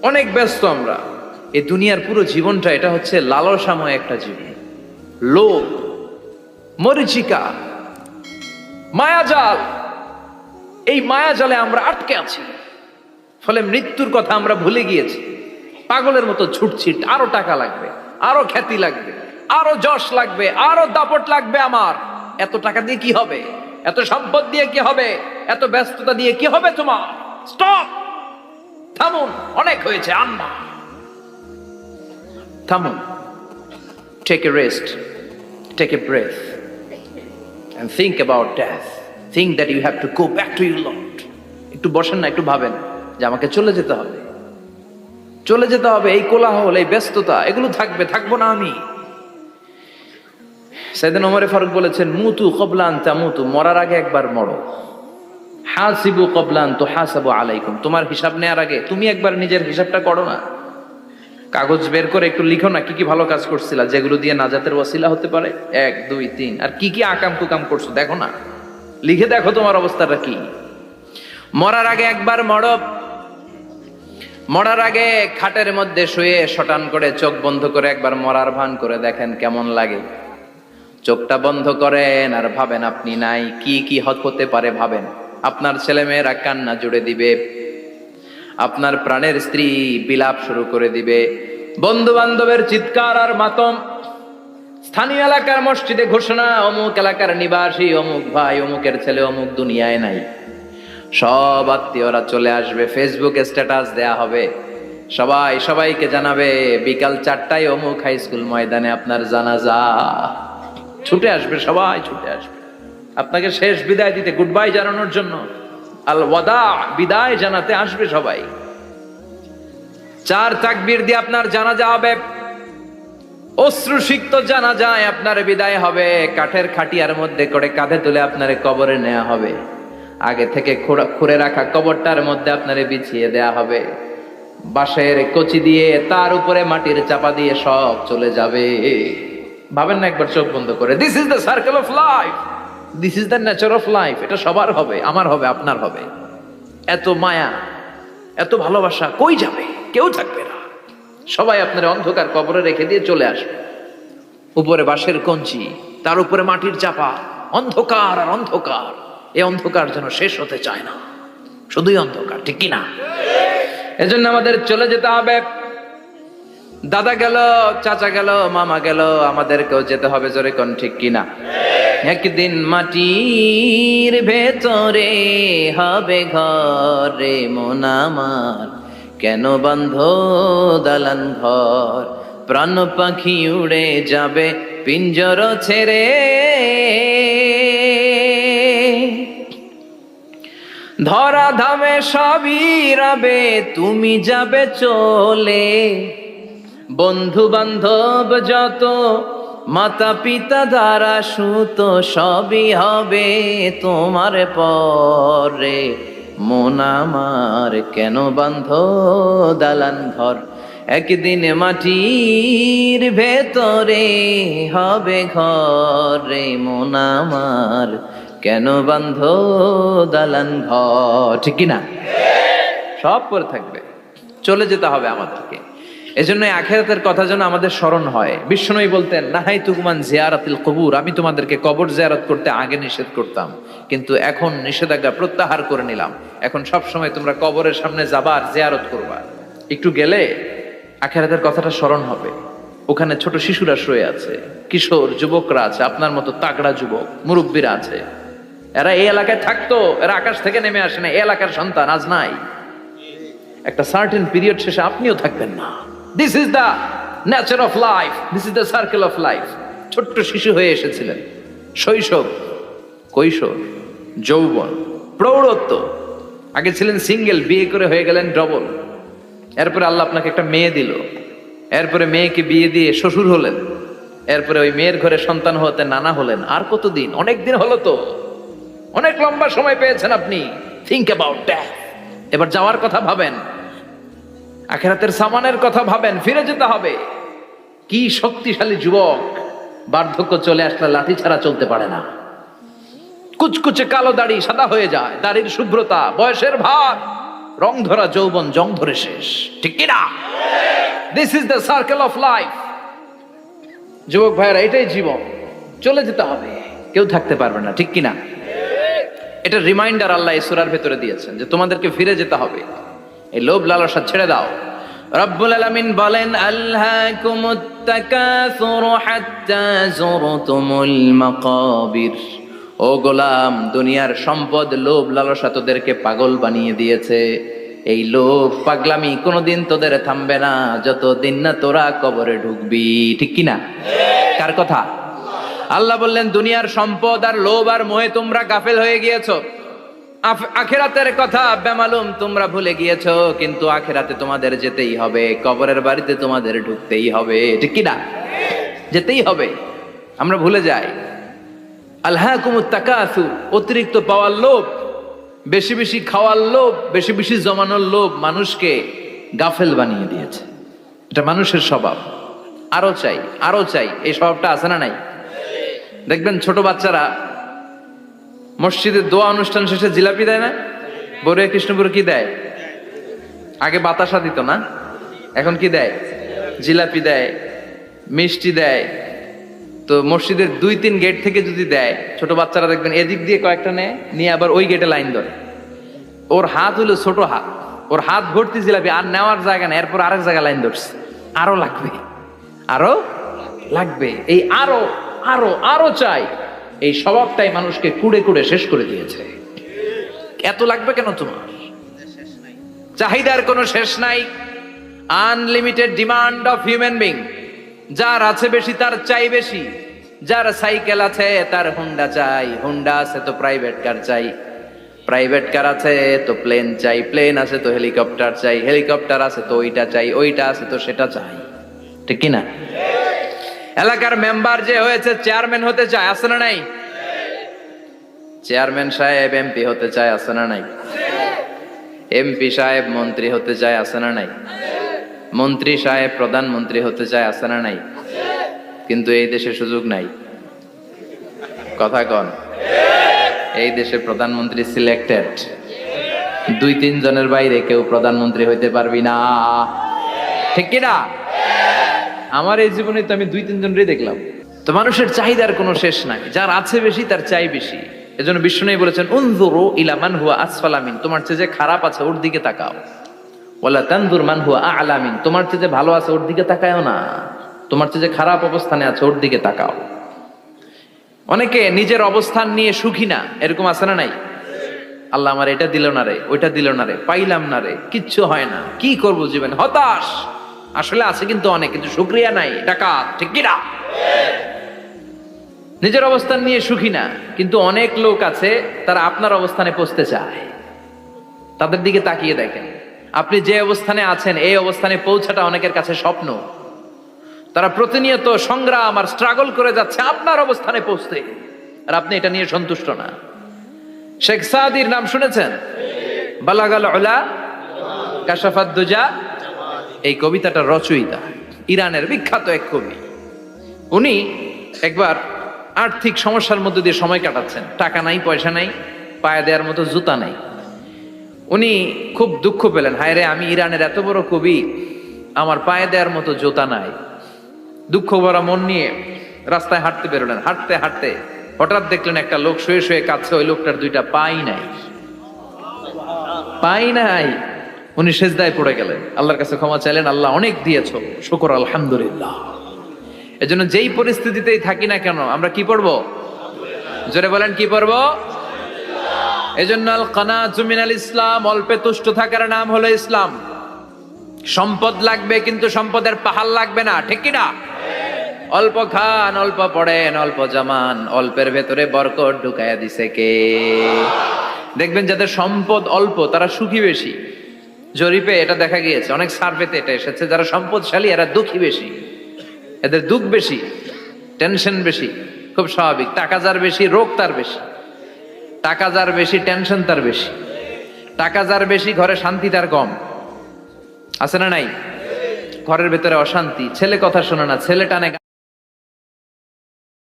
অনেক ব্যস্ত আমরা। এই দুনিয়ার পুরো জীবনটা এটা হচ্ছে লালসাময় একটা জীবন, লোভ, মরিচিকা, মায়াজাল। এই মায়াজালে আমরা আটকে আছি, ফলে মৃত্যুর কথা আমরা ভুলে গিয়েছি। পাগলের মতো ছুটছি, আরো টাকা লাগবে, আরো খ্যাতি লাগবে, আরো যশ লাগবে, আরো দাপট লাগবে। আমার এত টাকা দিয়ে কি হবে? এত সম্পদ দিয়ে কি হবে? এত ব্যস্ততা দিয়ে কি হবে তোমার? স্টপ, থামুন, অনেক হয়েছে। আম্মা থামুন, take a rest, take a breath and think about death. Think that you have to go back to your Lord. একটু বসেন না, একটু ভাবেন যে আমাকে চলে যেতে হবে, চলে যেতে হবে। এই কোলাহল, এই ব্যস্ততা, এগুলো থাকবে, থাকবো না আমি। সাইয়েদনা ওমর ফারুক বলেছেন, মুতু ক্বাবলা আন তামুতু, মরার আগে একবার মরো। হাসিবু ক্বাবলা আন তুহাসাবু আলাইকুম, তোমার হিসাব নেওয়ার আগে তুমি একবার নিজের হিসাবটা করো না। কাগজ বের করে একটু লিখো না কি কি ভালো কাজ করছিলা, যেগুলো দিয়ে নাজাতের ওয়াসিলা হতে পারে। 1 2 3, আর কি কি আকাম কুকাম করছো দেখো না, লিখে দেখো তোমার অবস্থাটা কি। মরার আগে একবার মরো। মরার আগে খাটের মধ্যে শুয়ে শটান করে চোখ বন্ধ করে একবার মরার ভান করে দেখেন কেমন লাগে। চোখটা বন্ধ করেন আর ভাবেন আপনি নাই, কি কি হতে পারে ভাবেন। আপনার ছেলে মেয়েরা কান্না জুড়ে দিবে, আপনার প্রাণের স্ত্রী বিলাপ শুরু করে দিবে, বন্ধু বান্ধবের চিৎকার আর মাতম, স্থানীয় এলাকার মসজিদে ঘোষণা, অমুক এলাকার নিবাসী অমুক ভাই অমুকের ছেলে অমুক দুনিয়ায় নাই। সব আত্মীয়রা চলে আসবে, ফেসবুকে স্ট্যাটাস দেয়া হবে, সবাই সবাইকে জানাবে বিকাল 4টায় অমুক হাই স্কুল ময়দানে আপনার জানাজা। ছুটে আসবে, সবাই ছুটে আসবে আপনাকে শেষ বিদায় দিতে, গুড বাই জানানোর জন্য, আল ওয়াদা, বিদায় জানাতে আসবে সবাই। 4 তাকবীর দিয়ে আপনার জানাজা হবে, অশ্রুসিক্ত জানাজায় আপনার বিদায় হবে। কাঠের খাটিয়ার মধ্যে করে কাঁধে তুলে আপনারে কবরে নেওয়া হবে। আগে থেকে খুঁড়ে রাখা কবরটার মধ্যে আপনারে বিছিয়ে দেয়া হবে। বাঁশের কচি দিয়ে তার উপরে মাটির চাপা দিয়ে সব চলে যাবে। ভাবেন না একবার চোখ বন্ধ করে, this is the circle of life, this is the nature of life. এটা সবার হবে, আমার হবে, আপনার হবে। এত মায়া, এত ভালোবাসা কই যাবে? কেউ থাকবে না, সবাই আপনার অন্ধকার কবরে রেখে দিয়ে চলে আসবে। উপরে বাঁশের কঞ্চি, তার উপরে মাটির চাপা, অন্ধকার আর অন্ধকার। এই অন্ধকার যেন শেষ হতে চায় না, শুধুই অন্ধকার, ঠিক কিনা? এজন্য আমাদের চলে যেতে হবে। দাদা গেল, চাচা গেল, মামা গেল, আমাদেরকেও যেতে হবে, জোরে কোন ঠিক কিনা? একদিন মাটির ভেতরে হবে ঘরে মন আমার, কেন বান্ধ দালান ঘর, প্রাণ পাখি উড়ে যাবে পিঞ্জর ছেড়ে। ধরা ধামে সবই রবে, তুমি যাবে চলে। বন্ধু বান্ধব যত, মাতা পিতা দ্বারা সুত, সবই হবে তোমার পরে। মন আমার কেন বান্ধ দালান ঘর, একদিন মাটির ভেতরে হবে ঘরে মন আমার, কেন বান্ধ দালান ঘর, ঠিক কিনা? সব পরে থাকবে, চলে যেতে হবে আমাদেরকে। এজন্য আখিরাতের কথা যেন আমাদের স্মরণ হয়। বিশ্বনবী বলতেন, নাহাইতুকুমান জিয়ারাতিল কবুর, আমি তোমাদেরকে কবর জিয়ারত করতে আগে নিষেধ করতাম, কিন্তু এখন নিষেধাজ্ঞা প্রত্যাহার করে নিলাম। এখন সব সময় তোমরা কবরের সামনে যাবা আর জিয়ারত করবা। একটু গেলে আখিরাতের কথাটা স্মরণ হবে। ওখানে ছোট শিশুরা শুয়ে আছে, কিশোর যুবকরা আছে, আপনার মতো তাগড়া যুবক মুরব্বীরা আছে। এরা এই এলাকায় থাকতো, এরা আকাশ থেকে নেমে আসে না, এই এলাকার সন্তান আজ নাই। একটা সার্টেন পিরিয়ড শেষে আপনিও থাকবেন না। This is the nature of life, this is the circle of life. ছোট্ট শিশু হয়ে এসেছিলেন, শৈশব, কৈশোর, যৌবন, প্রৌঢ়ত্ব। আগে ছিলেন সিঙ্গেল, বিয়ে করে হয়ে গেলেন ডবল। এরপরে আল্লাহ আপনাকে একটা মেয়ে দিল, এরপরে মেয়েকে বিয়ে দিয়ে শ্বশুর হলেন, এরপরে ওই মেয়ের ঘরে সন্তান হতে নানা হলেন। আর কতদিন? অনেক দিন হলো তো, অনেক লম্বা সময় পেয়েছেন আপনি। Think about that. এবার যাওয়ার কথা ভাবেন, আখিরাতের সামানের কথা ভাবেন, ফিরে যেতে হবে। কি শক্তিশালী যুবক, বার্ধক্য চলে আসলে লাঠি ছাড়া চলতে পারে না। কুচকুচে কালো দাড়ি সাদা হয়ে যায়, দাড়ির শুভ্রতা, বয়সের ভার, রং ধরা যৌবন জং ধরে শেষ, ঠিক কি না? This is the circle of life. যুবক ভাইরা, এটাই জীবন, চলে যেতে হবে, কেউ থাকতে পারবে না, ঠিক কিনা? এটা রিমাইন্ডার আল্লাহ এই সূরার ভেতরে দিয়েছেন যে তোমাদেরকে ফিরে যেতে হবে, এই লোভ লালসা ছেড়ে দাও। রব্বুল আলামিন বলেন, আলহাকুমুত তাকাসুর হাত্তা যুরতুমুল মাকাবির। ও গোলাম, দুনিয়ার সম্পদ, লোভ লালসা তোদেরকে পাগল বানিয়ে দিয়েছে। এই লোভ পাগলামি কোনোদিন তোদের থামবে না যতদিন না তোরা কবরে ঢুকবি, ঠিক কিনা? কার কথা? আল্লাহ বললেন, দুনিয়ার সম্পদ আর লোভ আর মোহে তোমরা গাফেল হয়ে গিয়েছো। আখিরাতের কথা বেমালুম তোমরা ভুলে গিয়েছো, কিন্তু আখিরাতে তোমাদের যেতেই হবে, কবরের বাড়িতে তোমাদের ঢুকতেই হবে, ঠিক কিনা? যেতেই হবে, আমরা ভুলে যাই। আলহাকুমুত তাকাসুর, অতিরিক্ত পাওয়ার লোভ, বেশি বেশি খাওয়ার লোভ, বেশি বেশি জমানোর লোভ মানুষকে গাফেল বানিয়ে দিয়েছে। এটা মানুষের স্বভাব, আরো চাই আরো চাই, এই স্বভাবটা আছে না নাই? দেখবেন ছোট বাচ্চারা মসজিদের দোয়া অনুষ্ঠান শেষে জিলাপি দেয় না? বড়ুয়া কৃষ্ণপুর কি দেয়? আগে বাতাসা দিত না, এখন কি দেয়? জিলাপি দেয়, মিষ্টি দেয়। তো মসজিদের 2-3 গেট থেকে যদি দেয়, ছোট বাচ্চারা দেখবেন এদিক দিয়ে কয়েকটা নিয়ে আবার ওই গেটে লাইন ধরে। ওর হাত হলো ছোট হাত, ওর হাত ভর্তি জিলাপি, আর নেওয়ার জায়গা না, এরপর আরেক জায়গায় লাইন ধরছে, আরো লাগবে আরো লাগবে, এই আরো আরো আরো চাই, এই স্বভাবটাই মানুষকে কুড়ে কুড়ে শেষ করে দিয়েছে। এত লাগবে কেন তোমার? চাহিদার কোনো শেষ নাই। Unlimited demand of human being. যার আছে বেশি তার চাই বেশি, যার সাইকেল আছে তার হুন্ডা চাই, হুন্ডা আছে তো প্রাইভেট কার চাই, প্রাইভেট কার আছে তো প্লেন চাই, প্লেন আছে তো হেলিকপ্টার চাই, হেলিকপ্টার আছে তো ওইটা চাই, ওইটা আছে তো সেটা চাই, ঠিক কিনা? এলাকার মেম্বার যে হয়েছে চেয়ারম্যান হতে চায়, আছে না নাই? চেয়ারম্যান সাহেব এমপি হতে চায়, আছে না নাই? এমপি সাহেব মন্ত্রী হতে চায়, আছে না নাই? মন্ত্রী সাহেব প্রধানমন্ত্রী হতে চায়, আছে না নাই? কিন্তু এই দেশে সুযোগ নাই, কথা কন। এই দেশে প্রধানমন্ত্রী সিলেক্টেড, 2-3 জনের বাইরে কেউ প্রধানমন্ত্রী হইতে পারবি না, ঠিক কিনা? আমার এই জীবনে তো আমি 2-3 জনই দেখলাম। তো মানুষের চাহিদার কোনো শেষ নাই, যার আছে বেশি তার চাই বেশি। এজন্য বিষ্ণু বলেছেন, উনজুরু ইলা মান হুয়া আসফালা মিন, তোমার চেয়ে যে খারাপ আছে ওর দিকে তাকাও। ওয়ালা তানজুর মান হুয়া আ'লা মিন, তোমার চেয়ে যে ভালো আছে ওর দিকে তাকায়ও না, তোমার চেয়ে যে খারাপ অবস্থানে আছে ওর দিকে তাকাও। অনেকে নিজের অবস্থান নিয়ে সুখী না, এরকম আছে না নাই? আল্লাহ আমার এটা দিল না রে, ওইটা দিল না রে, পাইলাম না রে, কিচ্ছু হয় না, কি করব জীবনে, হতাশ। আসলে আছে কিন্তু অনেক, কিন্তু শুকরিয়া নাই, ডাকাত, ঠিক কি না? নিজের অবস্থান নিয়ে সুখী না, কিন্তু অনেক লোক আছে তারা আপনার অবস্থানে পৌঁছতে চায়। তাদের দিকে তাকিয়ে দেখেন, আপনি যে অবস্থানে আছেন এই অবস্থানে পৌঁছাটা অনেকের কাছে স্বপ্ন। তারা প্রতিনিয়ত সংগ্রাম আর স্ট্রাগল করে যাচ্ছে আপনার অবস্থানে পৌঁছতে, আর আপনি এটা নিয়ে সন্তুষ্ট না। শেখ সাদির নাম শুনেছেন? বালাগাল উলা কাশাফাত দুজা, এই কবিতাটার রচয়িতা ইরানের বিখ্যাত এক কবি। উনি একবার আর্থিক সমস্যার মধ্যে দিয়ে সময় কাটাচ্ছেন, টাকা নাই, পয়সা নাই, পায়ে দেওয়ার মতো জুতা নাই। উনি খুব দুঃখ পেলেন, হায় রে, আমি ইরানের এত বড় কবি, আমার পায়ে দেওয়ার মতো জুতা নাই। দুঃখ ভরা মন নিয়ে রাস্তায় হাঁটতে বেরোলেন। হাঁটতে হাঁটতে হঠাৎ দেখলেন একটা লোক শুয়ে শুয়ে কাঁদছে, ওই লোকটার 2টা পাই নাই, পাই নাই। উনি সেজদায় পড়ে গেলেন, আল্লাহর কাছে ক্ষমা চাইলেন, আল্লাহ অনেক দিয়েছো, শুকর আলহামদুলিল্লাহ। এজন্য যেই পরিস্থিতিতেই থাকি না কেন আমরা কি পড়বো? জোরে বলেন, কি পড়বো? এজন্য আল কানাতু মিনাল ইসলাম, অল্পে তুষ্ট থাকার নাম হলো ইসলাম। সম্পদ লাগবে কিন্তু সম্পদের পাহাড় লাগবে না, ঠিক কি না? অল্প খান, অল্প পড়েন, অল্প জামান, অল্পের ভেতরে বরকত ঢুকাইয়া দিছে কে? দেখবেন যাদের সম্পদ অল্প তারা সুখী বেশি। জরিপে এটা দেখা গিয়েছে, অনেক সার্ভেতে এটা এসেছে, যারা সম্পদশালী এরা দুঃখী বেশি, এদের দুঃখ বেশি, টেনশন বেশি। খুব স্বাভাবিক, টাকা যার বেশি রোগ তার বেশি, টাকা যার বেশি টেনশন তার বেশি, টাকা যার বেশি ঘরে শান্তি তার কম, আছে না নাই? ঘরের ভেতরে অশান্তি, ছেলে কথা শোনে না, ছেলে টানে